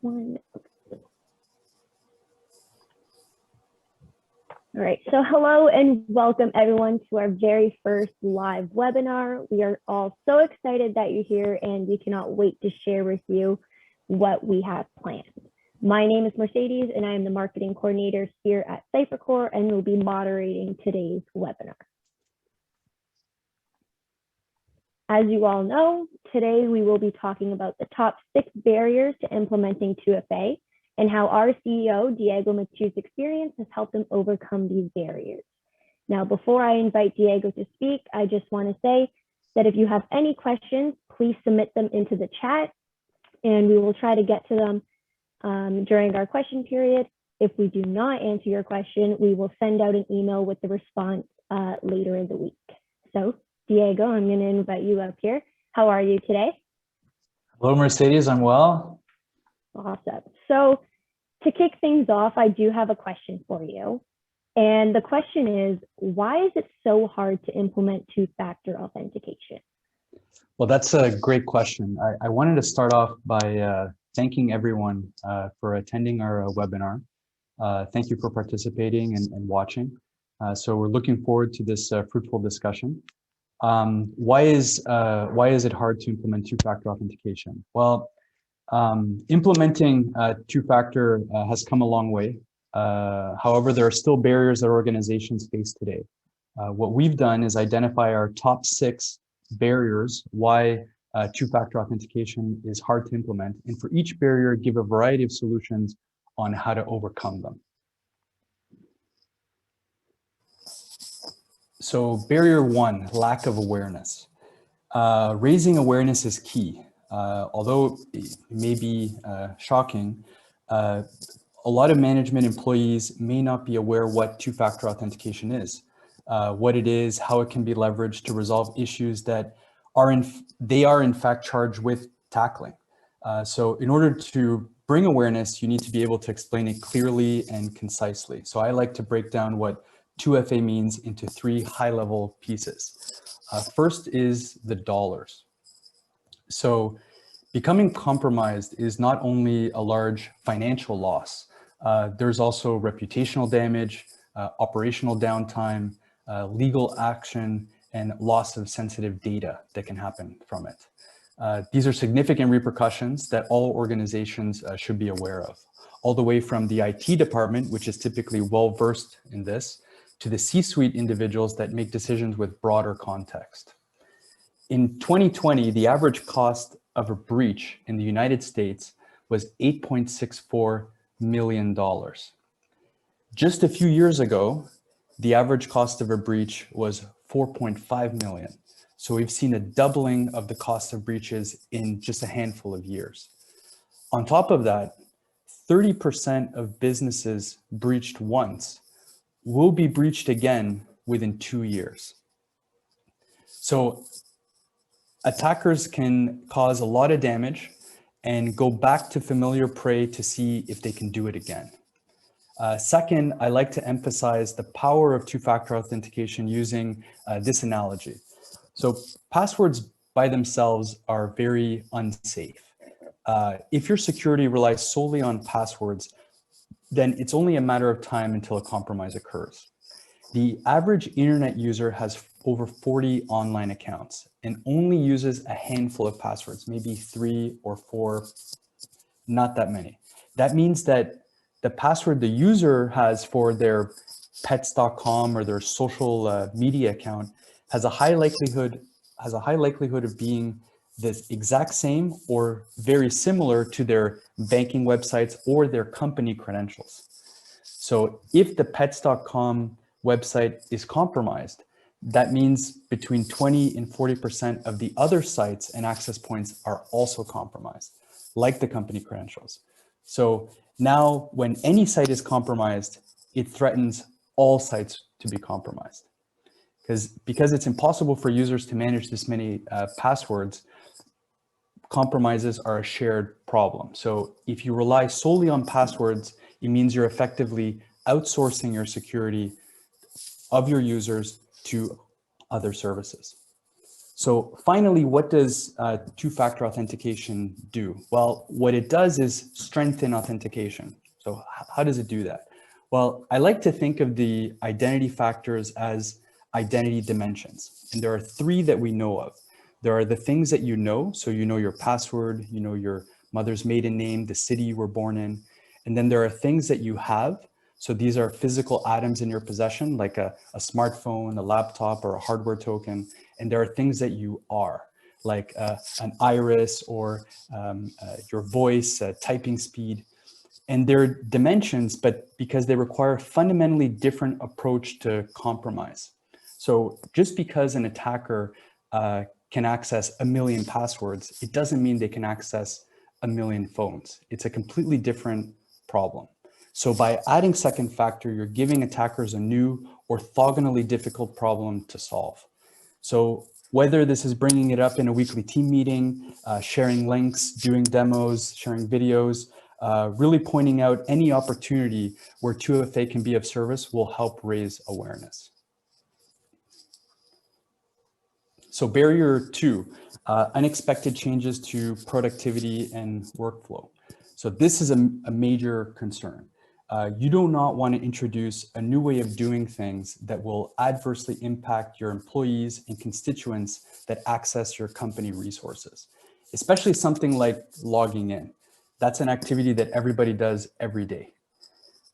One. All right, so hello and welcome everyone to our very first live webinar. We are all so excited that you're here and we cannot wait to share with you what we have planned. My name is Mercedes and I am the marketing coordinator here at CipherCore and will be moderating today's webinar. As you all know, today we will be talking about the top 6 barriers to implementing 2FA and how our CEO, Diego Machu's experience has helped him overcome these barriers. Now, before I invite Diego to speak, I just want to say that if you have any questions, please submit them into the chat and we will try to get to them during our question period. If we do not answer your question, we will send out an email with the response later in the week. So, Diego, I'm going to invite you up here. How are you today? Hello, Mercedes. I'm well. Awesome. So to kick things off, I do have a question for you. And the question is, why is it so hard to implement two-factor authentication? Well, that's a great question. I wanted to start off by thanking everyone for attending our webinar. Thank you for participating and watching. So we're looking forward to this fruitful discussion. Why is it hard to implement two-factor authentication? Well, implementing two-factor has come a long way. However, there are still barriers that organizations face today. What we've done is identify our top 6 barriers why two-factor authentication is hard to implement, and for each barrier, give a variety of solutions on how to overcome them. So barrier 1, lack of awareness. Raising awareness is key. Although it may be shocking, a lot of management employees may not be aware what two-factor authentication is, what it is, how it can be leveraged to resolve issues that they are in fact charged with tackling. So in order to bring awareness, you need to be able to explain it clearly and concisely. So I like to break down what 2FA means into 3 high-level pieces. First is the dollars. So becoming compromised is not only a large financial loss, there's also reputational damage, operational downtime, legal action, and loss of sensitive data that can happen from it. These are significant repercussions that all organizations should be aware of, all the way from the IT department, which is typically well-versed in this, to the C-suite individuals that make decisions with broader context. In 2020, the average cost of a breach in the United States was $8.64 million. Just a few years ago, the average cost of a breach was $4.5 million. So we've seen a doubling of the cost of breaches in just a handful of years. On top of that, 30% of businesses breached once will be breached again within 2 years. So attackers can cause a lot of damage and go back to familiar prey to see if they can do it again. Second, I like to emphasize the power of two-factor authentication using this analogy. So passwords by themselves are very unsafe. If your security relies solely on passwords, then it's only a matter of time until a compromise occurs. The average internet user has over 40 online accounts and only uses a handful of passwords, maybe 3 or 4, not that many. That means that the password the user has for their pets.com or their social media account has a high likelihood of being the exact same or very similar to their banking websites or their company credentials. So if the pets.com website is compromised, that means between 20 and 40% of the other sites and access points are also compromised, like the company credentials. So now when any site is compromised, it threatens all sites to be compromised. Because it's impossible for users to manage this many passwords, compromises are a shared problem. So if you rely solely on passwords, it means you're effectively outsourcing your security of your users to other services. So finally, what does two-factor authentication do? Well, what it does is strengthen authentication. So how does it do that? Well, I like to think of the identity factors as identity dimensions. And there are three that we know of. There are the things that you know. So you know your password, you know your mother's maiden name, the city you were born in. And then there are things that you have. So these are physical items in your possession, like a smartphone, a laptop, or a hardware token. And there are things that you are, like an iris or your voice, typing speed. And they're dimensions, but because they require a fundamentally different approach to compromise. So just because an attacker can access 1 million passwords, it doesn't mean they can access 1 million phones. It's a completely different problem. So by adding second factor, you're giving attackers a new orthogonally difficult problem to solve. So whether this is bringing it up in a weekly team meeting, sharing links, doing demos, sharing videos, really pointing out any opportunity where 2FA can be of service will help raise awareness. So barrier 2, unexpected changes to productivity and workflow. So this is a major concern. You do not want to introduce a new way of doing things that will adversely impact your employees and constituents that access your company resources, especially something like logging in. That's an activity that everybody does every day.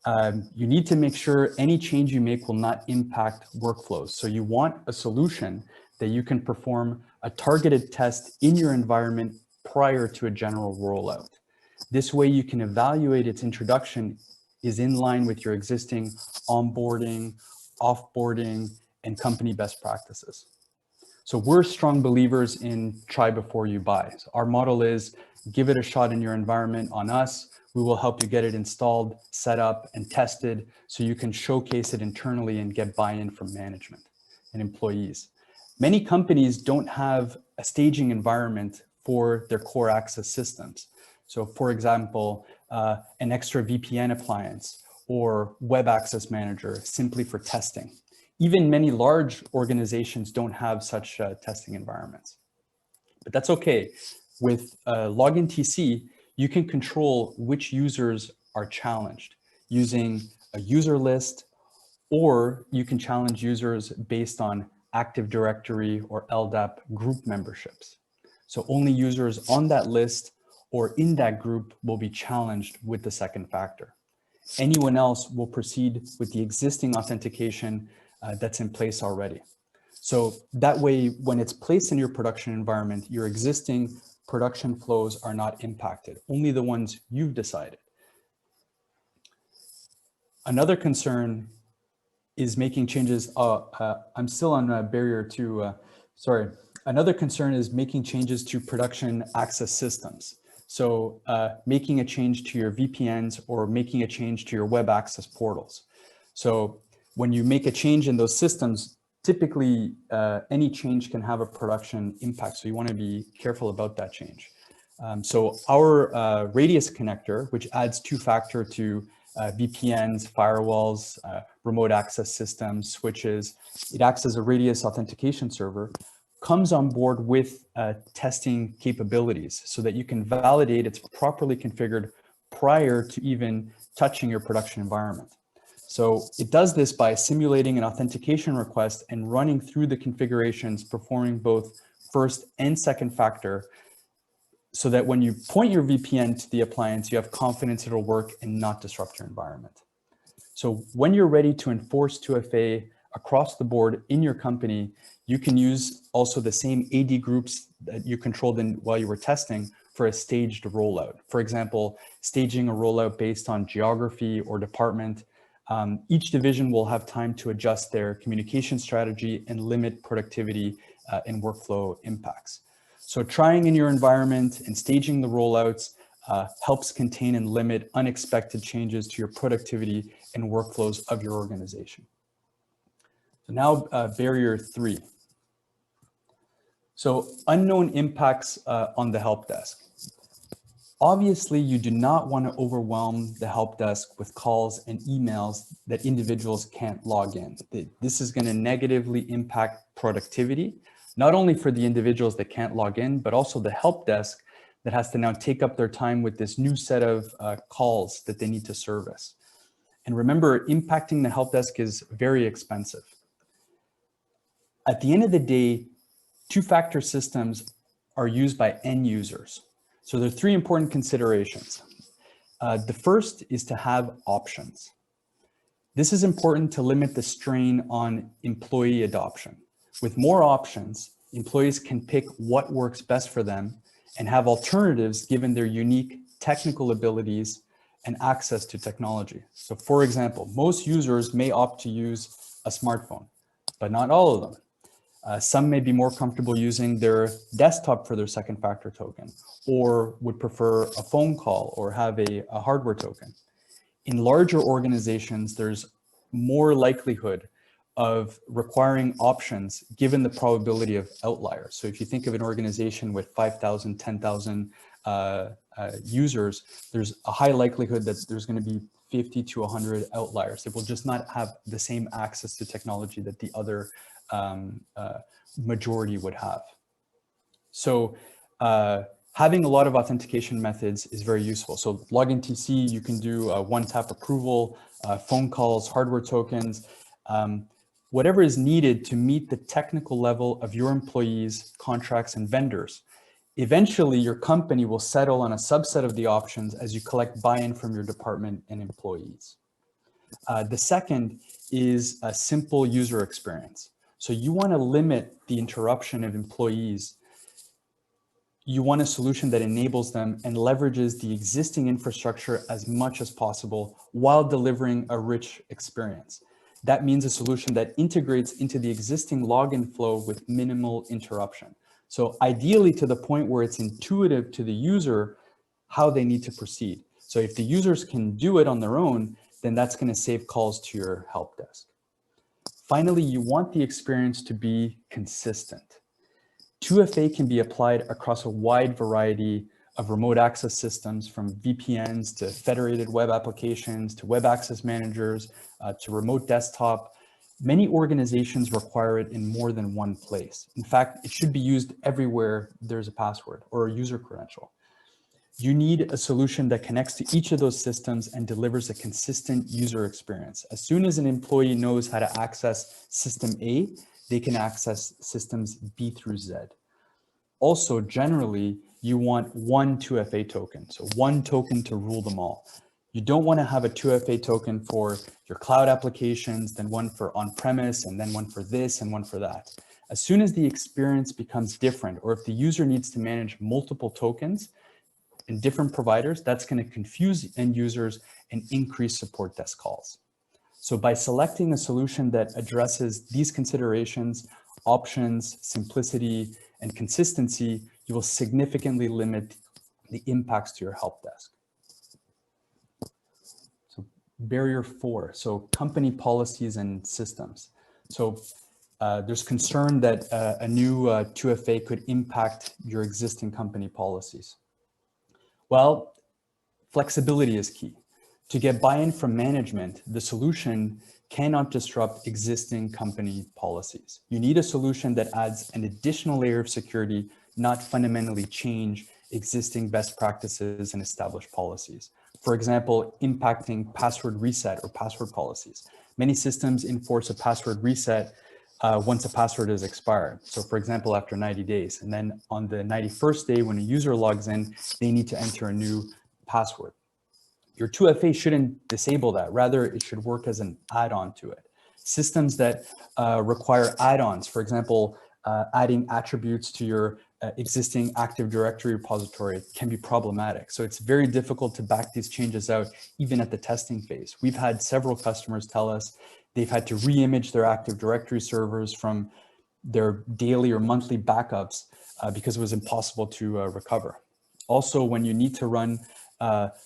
You need to make sure any change you make will not impact workflows. So you want a solution that you can perform a targeted test in your environment prior to a general rollout. This way you can evaluate its introduction is in line with your existing onboarding, offboarding, and company best practices. So we're strong believers in try before you buy. So our model is give it a shot in your environment on us. We will help you get it installed, set up, and tested so you can showcase it internally and get buy-in from management and employees. Many companies don't have a staging environment for their core access systems. So for example, an extra VPN appliance or web access manager simply for testing. Even many large organizations don't have such testing environments. But that's okay. With Login TC, you can control which users are challenged using a user list, or you can challenge users based on Active Directory or LDAP group memberships. So only users on that list or in that group will be challenged with the second factor. Anyone else will proceed with the existing authentication that's in place already. So that way, when it's placed in your production environment, your existing production flows are not impacted, only the ones you've decided. Another concern is making changes. I'm still on barrier 2, sorry. Another concern is making changes to production access systems. So making a change to your VPNs or making a change to your web access portals. So when you make a change in those systems, typically any change can have a production impact. So you want to be careful about that change. So our Radius connector, which adds two-factor to VPNs, firewalls, remote access systems, switches, it acts as a Radius authentication server, comes on board with testing capabilities so that you can validate it's properly configured prior to even touching your production environment. So it does this by simulating an authentication request and running through the configurations, performing both first and second factor, so that when you point your VPN to the appliance, you have confidence it'll work and not disrupt your environment. So when you're ready to enforce 2FA across the board in your company, you can use also the same AD groups that you controlled in while you were testing for a staged rollout. For example, staging a rollout based on geography or department. Each division will have time to adjust their communication strategy and limit productivity and workflow impacts. So trying in your environment and staging the rollouts helps contain and limit unexpected changes to your productivity and workflows of your organization. So now barrier 3. So unknown impacts on the help desk. Obviously, you do not want to overwhelm the help desk with calls and emails that individuals can't log in. This is going to negatively impact productivity. not only for the individuals that can't log in, but also the help desk that has to now take up their time with this new set of calls that they need to service. And remember, impacting the help desk is very expensive. At the end of the day, two-factor systems are used by end users. So there are three important considerations. The first is to have options. This is important to limit the strain on employee adoption. With more options, employees can pick what works best for them and have alternatives given their unique technical abilities and access to technology. So for example, most users may opt to use a smartphone, but not all of them. Some may be more comfortable using their desktop for their second factor token, or would prefer a phone call or have a hardware token. In larger organizations, there's more likelihood of requiring options given the probability of outliers. So if you think of an organization with 5,000, 10,000 users, there's a high likelihood that there's going to be 50 to 100 outliers that will just not have the same access to technology that the other majority would have. So having a lot of authentication methods is very useful. So login TC, you can do one-tap approval, phone calls, hardware tokens, whatever is needed to meet the technical level of your employees, contracts, and vendors. Eventually, your company will settle on a subset of the options as you collect buy-in from your department and employees. The second is a simple user experience. So you want to limit the interruption of employees. You want a solution that enables them and leverages the existing infrastructure as much as possible while delivering a rich experience. That means a solution that integrates into the existing login flow with minimal interruption. So ideally to the point where it's intuitive to the user how they need to proceed. So if the users can do it on their own, then that's going to save calls to your help desk. Finally, you want the experience to be consistent. 2FA can be applied across a wide variety of remote access systems, from VPNs to federated web applications to web access managers to remote desktop. Many organizations require it in more than one place. In fact, it should be used everywhere there's a password or a user credential. You need a solution that connects to each of those systems and delivers a consistent user experience. As soon as an employee knows how to access system A, they can access systems B through Z. Also, generally, you want one 2FA token, so one token to rule them all. You don't want to have a 2FA token for your cloud applications, then one for on-premise, and then one for this and one for that. As soon as the experience becomes different, or if the user needs to manage multiple tokens in different providers, that's going to confuse end users and increase support desk calls. So by selecting a solution that addresses these considerations, options, simplicity, and consistency, you will significantly limit the impacts to your help desk. So barrier 4, so company policies and systems. So there's concern that a new 2FA could impact your existing company policies. Well, flexibility is key. To get buy-in from management, the solution cannot disrupt existing company policies. You need a solution that adds an additional layer of security, not fundamentally change existing best practices and established policies. For example, impacting password reset or password policies. Many systems enforce a password reset once a password is expired. So for example, after 90 days, and then on the 91st day when a user logs in, they need to enter a new password. Your 2FA shouldn't disable that. Rather, it should work as an add-on to it. Systems that require add-ons, for example, adding attributes to your existing Active Directory repository, can be problematic. So it's very difficult to back these changes out even at the testing phase. We've had several customers tell us they've had to re-image their Active Directory servers from their daily or monthly backups because it was impossible to recover. Also, when you need to run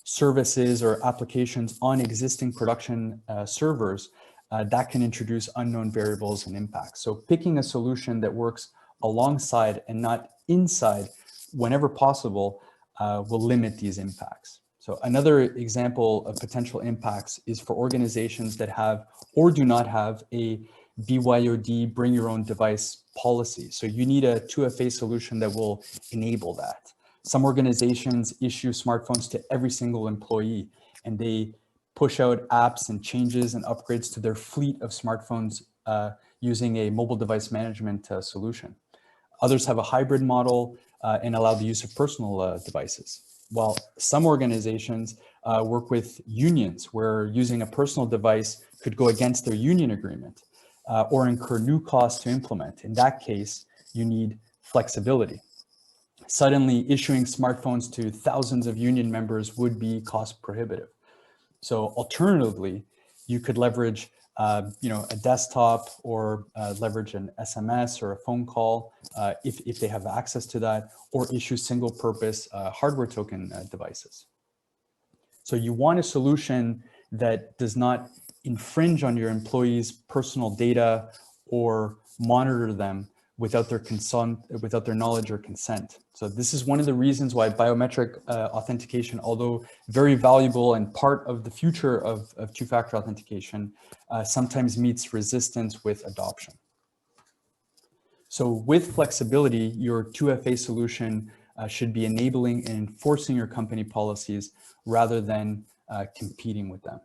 services or applications on existing production servers, that can introduce unknown variables and impacts. So picking a solution that works alongside and not inside whenever possible will limit these impacts. So another example of potential impacts is for organizations that have or do not have a BYOD, bring your own device policy. So you need a 2FA solution that will enable that. Some organizations issue smartphones to every single employee, and they push out apps and changes and upgrades to their fleet of smartphones using a mobile device management solution. Others have a hybrid model and allow the use of personal devices. While some organizations work with unions where using a personal device could go against their union agreement or incur new costs to implement. In that case, you need flexibility. Suddenly, issuing smartphones to thousands of union members would be cost prohibitive. So alternatively, you could leverage a desktop or leverage an SMS or a phone call if they have access to that, or issue single purpose hardware token devices. So you want a solution that does not infringe on your employees' personal data or monitor them without their consent, without their knowledge or consent. So this is one of the reasons why biometric authentication, although very valuable and part of the future of two-factor authentication, sometimes meets resistance with adoption. So with flexibility, your 2FA solution should be enabling and enforcing your company policies rather than competing with them.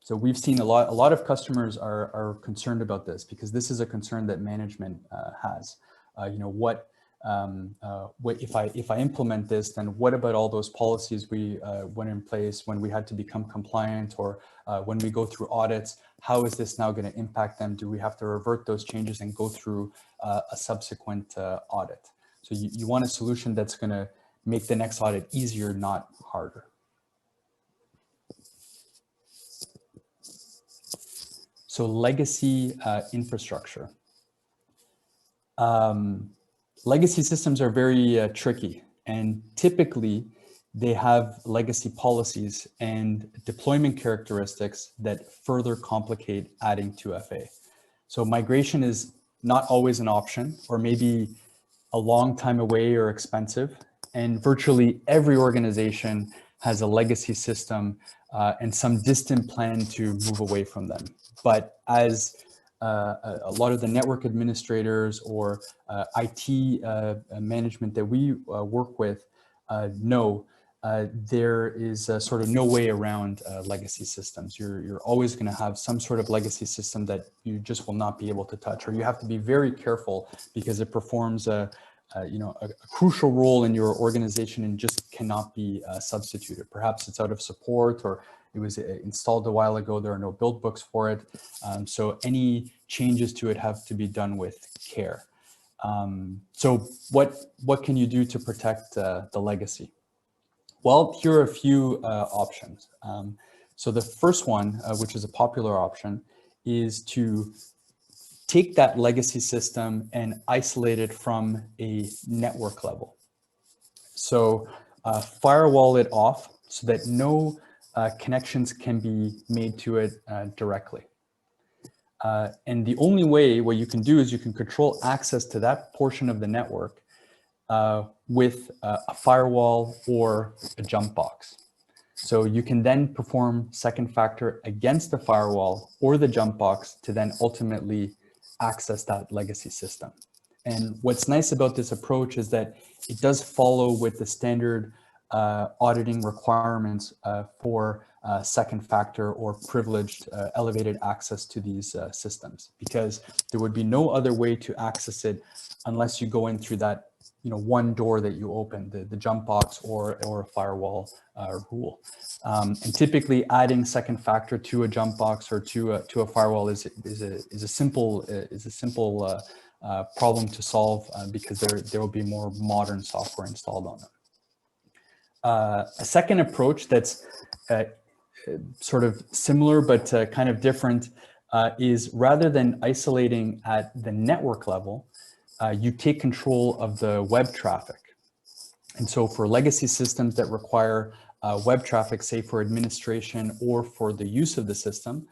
So we've seen a lot of customers are concerned about this because this is a concern that management has. What if I implement this, then what about all those policies we went in place when we had to become compliant, or when we go through audits? How is this now going to impact them? Do we have to revert those changes and go through a subsequent audit? So you want a solution that's going to make the next audit easier, not harder. So legacy infrastructure. Legacy systems are very tricky, and typically they have legacy policies and deployment characteristics that further complicate adding 2FA. So migration is not always an option, or maybe a long time away or expensive. And virtually every organization has a legacy system and some distant plan to move away from them. But as a lot of the network administrators or IT management that we work with know, there is sort of no way around legacy systems. You're always going to have some sort of legacy system that you just will not be able to touch, or you have to be very careful because it performs a crucial role in your organization and just cannot be substituted. Perhaps it's out of support, or it was installed a while ago, there are no build books for it. So any changes to it have to be done with care. So what can you do to protect the legacy? Well, here are a few options. So the first one, which is a popular option, is to take that legacy system and isolate it from a network level. So firewall it off so that no connections can be made to it directly. And the only way what you can do is you can control access to that portion of the network with a firewall or a jump box. So you can then perform second factor against the firewall or the jump box to then ultimately access that legacy system. And what's nice about this approach is that it does follow with the standard auditing requirements for second factor or privileged elevated access to these systems, because there would be no other way to access it unless you go in through that one door that you open, the jump box or a firewall rule. And typically adding second factor to a jump box or to a firewall is a simple problem to solve because there will be more modern software installed on them. A second approach that's sort of similar but kind of different is, rather than isolating at the network level, you take control of the web traffic. And so for legacy systems that require web traffic, say for administration or for the use of the system,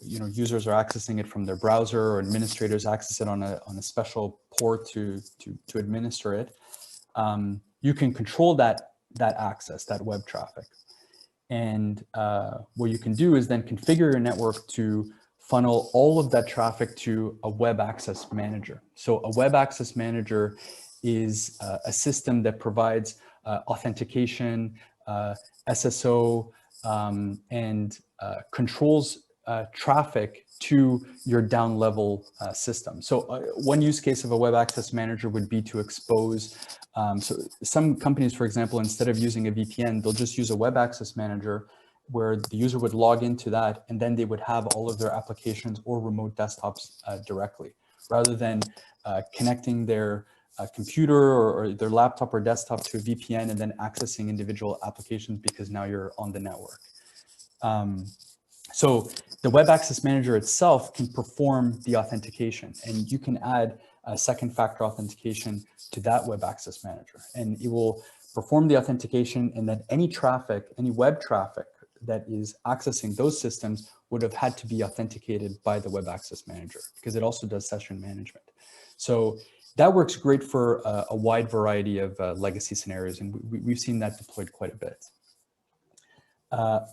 users are accessing it from their browser, or administrators access it on a special port to administer it. You can control that access, that web traffic. And what you can do is then configure your network to funnel all of that traffic to a web access manager. So a web access manager is a system that provides authentication, SSO, and controls traffic to your down level system. So one use case of a web access manager would be to expose, so some companies, for example, instead of using a VPN, they'll just use a web access manager where the user would log into that, and then they would have all of their applications or remote desktops directly, rather than connecting their computer or their laptop or desktop to a VPN and then accessing individual applications because now you're on the network. So the web access manager itself can perform the authentication, and you can add a second factor authentication to that web access manager, and it will perform the authentication, and then any traffic, any web traffic that is accessing those systems would have had to be authenticated by the web access manager, because it also does session management. So that works great for a wide variety of legacy scenarios, and we've seen that deployed quite a bit.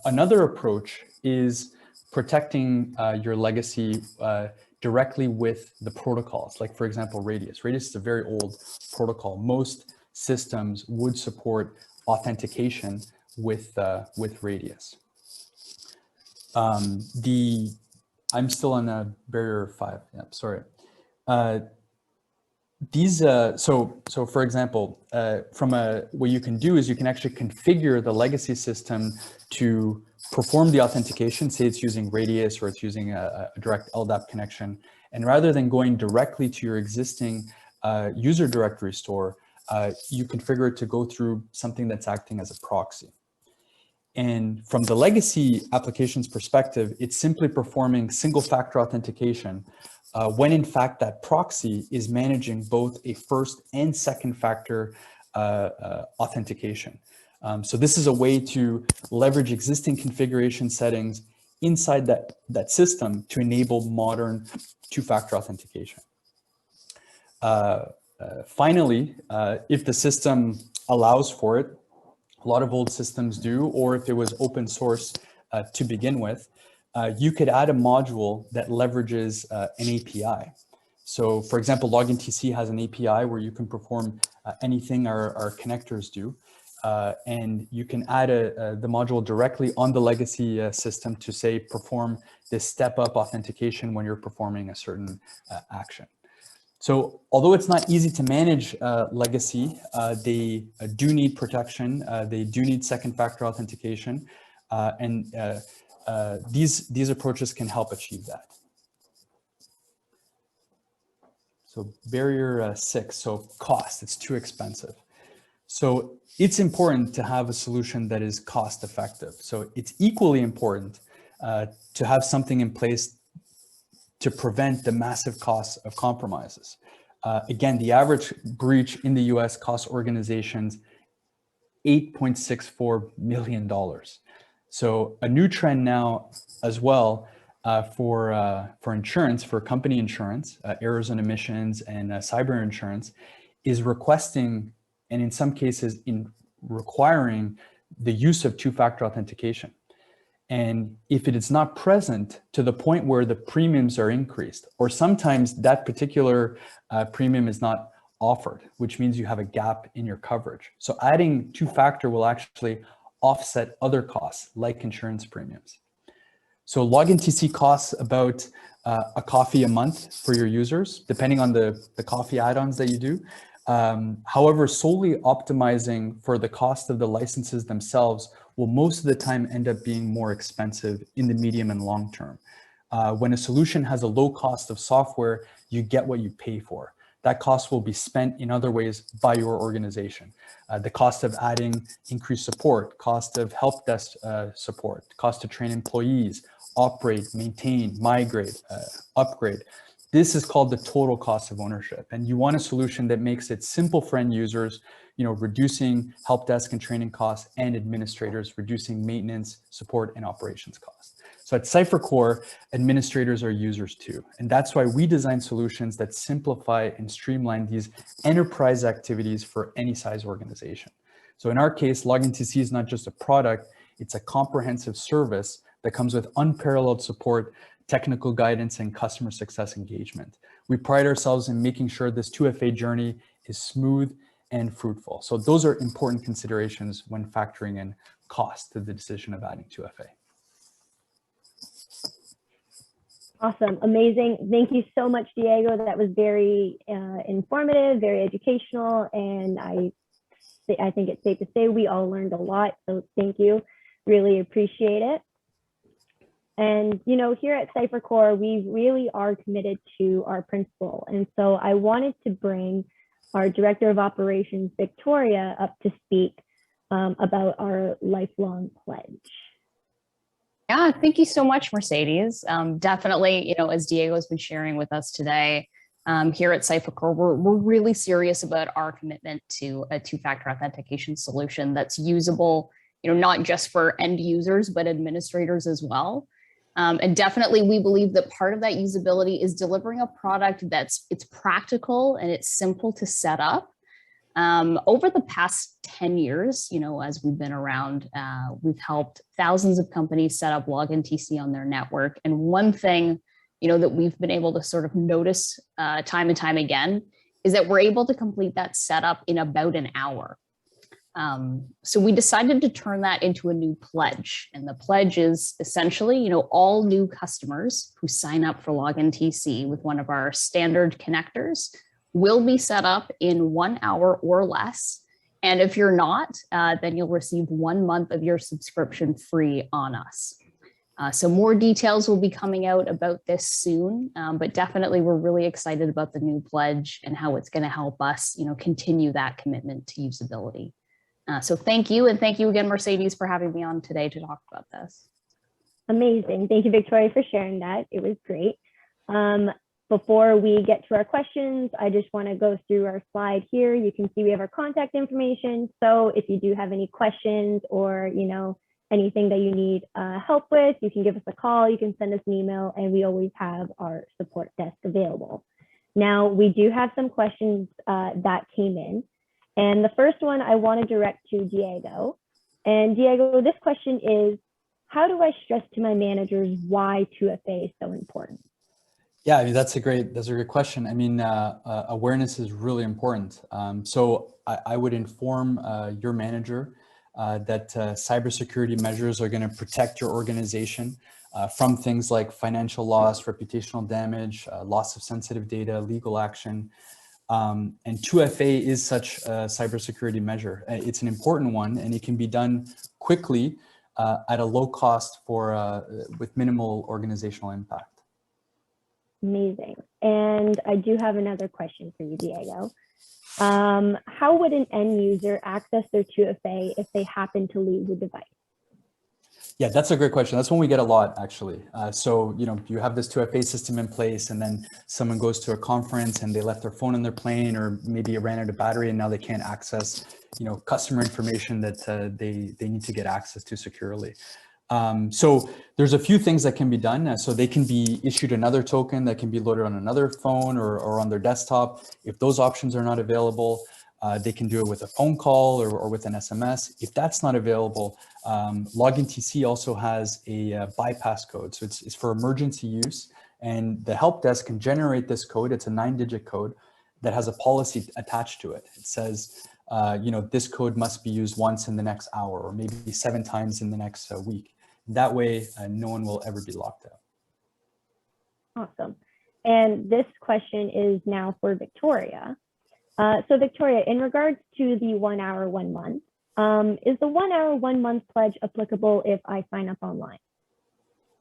Another approach is protecting your legacy directly with the protocols, like for example, Radius. Radius is a very old protocol. Most systems would support authentication with Radius. I'm still on barrier 5. Yeah, sorry. So for example, what you can do is you can actually configure the legacy system to perform the authentication. Say it's using Radius or it's using a direct LDAP connection, and rather than going directly to your existing user directory store, you configure it to go through something that's acting as a proxy. And from the legacy application's perspective, it's simply performing single factor authentication when in fact that proxy is managing both a first and second factor authentication. So this is a way to leverage existing configuration settings inside that system to enable modern two-factor authentication. Finally, if the system allows for it, a lot of old systems do, or if it was open source to begin with, you could add a module that leverages an API. So for example, LoginTC has an API where you can perform anything our connectors do. And you can add the module directly on the legacy system to say, perform this step-up authentication when you're performing a certain action. So although it's not easy to manage legacy, they do need protection. They do need second factor authentication. And these approaches can help achieve that. So barrier 6, so cost, it's too expensive. So it's important to have a solution that is cost effective. So it's equally important to have something in place to prevent the massive costs of compromises. Again, the average breach in the US costs organizations $8.64 million. So a new trend now as well for insurance, for company insurance, errors and omissions and cyber insurance, is requesting, and in some cases requiring, the use of two-factor authentication. And if it is not present to the point where the premiums are increased, or sometimes that particular premium is not offered, which means you have a gap in your coverage. So adding two-factor will actually offset other costs like insurance premiums. So LoginTC costs about a coffee a month for your users, depending on the coffee add-ons that you do. However, solely optimizing for the cost of the licenses themselves will most of the time end up being more expensive in the medium and long term. When a solution has a low cost of software, you get what you pay for. That cost will be spent in other ways by your organization. The cost of adding increased support, cost of help desk support, cost to train employees, operate, maintain, migrate, upgrade. This is called the total cost of ownership. And you want a solution that makes it simple for end users, reducing help desk and training costs, and administrators, reducing maintenance, support, and operations costs. So at CipherCore, administrators are users too. And that's why we design solutions that simplify and streamline these enterprise activities for any size organization. So in our case, LoginTC is not just a product, it's a comprehensive service that comes with unparalleled support technical guidance, and customer success engagement. We pride ourselves in making sure this 2FA journey is smooth and fruitful. So those are important considerations when factoring in cost to the decision of adding 2FA. Awesome, amazing. Thank you so much, Diego. That was very informative, very educational, and I think it's safe to say we all learned a lot. So thank you, really appreciate it. And you know, here at CipherCore, we really are committed to our principle. And so I wanted to bring our Director of Operations, Victoria, up to speak about our lifelong pledge. Yeah, thank you so much, Mercedes. Definitely, you know, as Diego has been sharing with us today, here at CipherCore, we're really serious about our commitment to a two-factor authentication solution that's usable, you know, not just for end users, but administrators as well. And definitely, we believe that part of that usability is delivering a product it's practical and it's simple to set up. Over the past 10 years, you know, as we've been around, we've helped thousands of companies set up login TC on their network. And one thing, you know, that we've been able to sort of notice time and time again is that we're able to complete that setup in about an hour. So we decided to turn that into a new pledge. And the pledge is essentially, you know, all new customers who sign up for login TC with one of our standard connectors will be set up in 1 hour or less. And if you're not, then you'll receive 1 month of your subscription free on us. So more details will be coming out about this soon, but definitely we're really excited about the new pledge and how it's going to help us, you know, continue that commitment to usability. So thank you. And thank you again, Mercedes, for having me on today to talk about this. Amazing. Thank you, Victoria, for sharing that. It was great. Before we get to our questions, I just want to go through our slide here. You can see we have our contact information. So if you do have any questions or, you know, anything that you need help with, you can give us a call, you can send us an email, and we always have our support desk available. Now, we do have some questions that came in. And the first one I want to direct to Diego. And Diego, this question is, how do I stress to my managers why 2FA is so important? Yeah, I mean, that's a great question. I mean, awareness is really important. So I would inform your manager that cybersecurity measures are going to protect your organization from things like financial loss, reputational damage, loss of sensitive data, legal action. And 2FA is such a cybersecurity measure. It's an important one, and it can be done quickly at a low cost with minimal organizational impact. Amazing. And I do have another question for you, Diego. How would an end user access their 2FA if they happen to lose a device? Yeah, that's a great question. That's one we get a lot, actually. So, you know, you have this 2FA system in place, and then someone goes to a conference and they left their phone in their plane, or maybe it ran out of battery, and now they can't access, you know, customer information that they need to get access to securely. So there's a few things that can be done. So they can be issued another token that can be loaded on another phone or on their desktop. If those options are not available, they can do it with a phone call or with an SMS. If that's not available, Login TC also has a bypass code. So it's for emergency use, and the help desk can generate this code. It's a 9-digit code that has a policy attached to it. It says, you know, this code must be used once in the next hour, or maybe 7 times in the next week. That way, no one will ever be locked out. Awesome. And this question is now for Victoria. So Victoria, in regards to the 1 hour, 1 month, is the 1 hour, 1 month pledge applicable if I sign up online?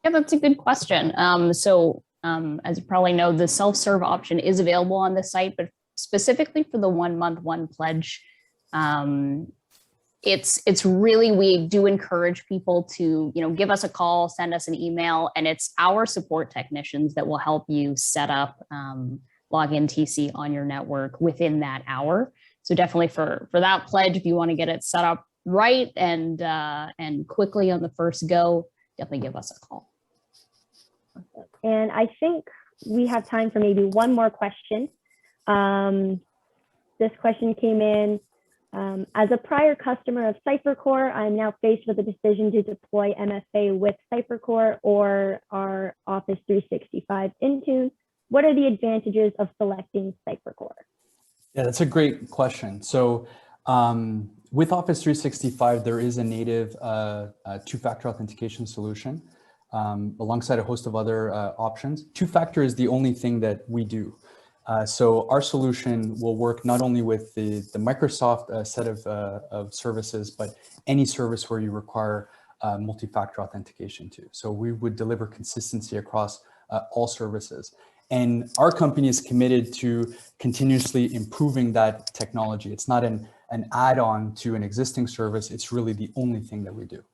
Yeah, that's a good question. As you probably know, the self-serve option is available on the site, but specifically for the 1 month, 1 pledge, it's really, we do encourage people to, you know, give us a call, send us an email, and it's our support technicians that will help you set up login TC on your network within that hour. So definitely for that pledge, if you want to get it set up right and quickly on the first go, definitely give us a call. And I think we have time for maybe one more question. This question came in. As a prior customer of CipherCore, I'm now faced with a decision to deploy MFA with CipherCore or our Office 365 Intune. What are the advantages of selecting CipherCore? Yeah, that's a great question. So with Office 365, there is a native two-factor authentication solution alongside a host of other options. Two-factor is the only thing that we do. So our solution will work not only with the Microsoft set of services, but any service where you require multi-factor authentication too. So we would deliver consistency across all services. And our company is committed to continuously improving that technology. It's not an add-on to an existing service. It's really the only thing that we do.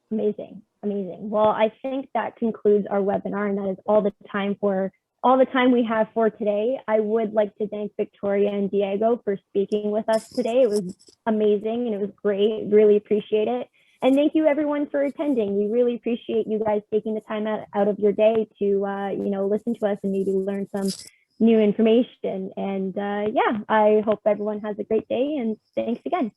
Amazing, amazing. Well, I think that concludes our webinar, and that is all the time we have for today. I would like to thank Victoria and Diego for speaking with us today. It was amazing and it was great. Really appreciate it. And thank you everyone for attending. We really appreciate you guys taking the time out of your day to listen to us and maybe learn some new information. And yeah, I hope everyone has a great day, and thanks again.